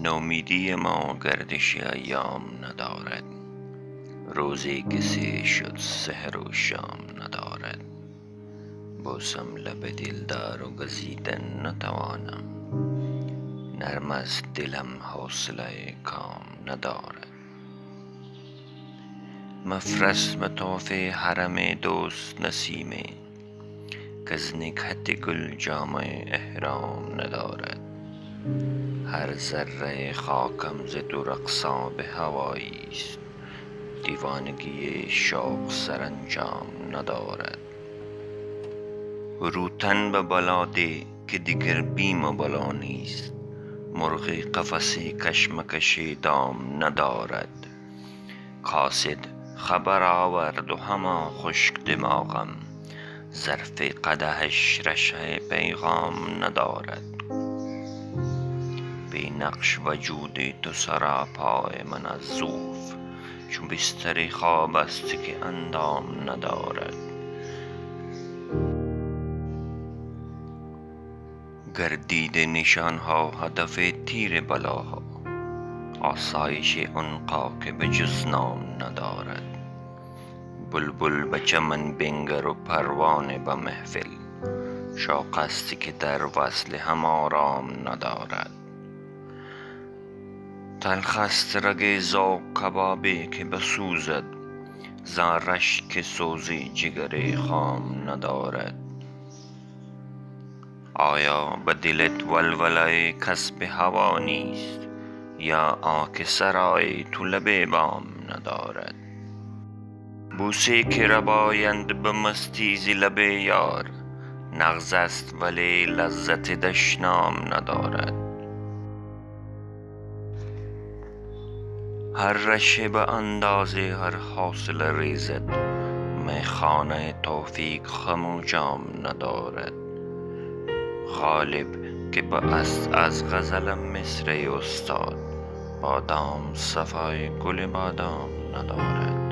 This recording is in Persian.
نومیدی ما گردش ایام ندارد، روزی که سیر شد سحر و شام ندارد. بوسم لب دلدار و گزیدن نتوانم، نرم از دلم حوصله کام ندارد. مفرست مطاف حرم دوست نسیمه، کز نکهت گل جامه احرام ندارد. هر ذره خاکم ز دو رقصا به هوایی است، دیوانگی شوق سرانجام ندارد. فروتن به بلا ده که دیگر بیم و بلا نیست، مرغ قفسی کشمکش دام ندارد. قاصد خبر آورد و همان خشک دماغم، ظرف قدحش رشحه پیغام ندارد. بی نقش وجود تو سراپای من از زوف، چون بستر خواب است که اندام ندارد. گردیده نشانها هدف تیر بلاها، آسایش عنقا که به جز نام ندارد. بلبل به چمن بنگر و پروانه به محفل، شوق است که در وصل هم آرام ندارد. تلخ است رگ ذوق کبابی که بسوزد، زان رشک که سوزی جگر خام ندارد. آیا به دلت ولوله کسب هوا نیست، یا آنکه سرای تو لب بام ندارد؟ بوسه که ربایند به مستی ز لب یار، نغز است ولی لذت دشنام ندارد. هر رشته به اندازه هر حوصله ریزد، میخانه توفیق خم و جام ندارد. غالب که به است از غزل مصر استاد، بادام صفای گل بادام ندارد.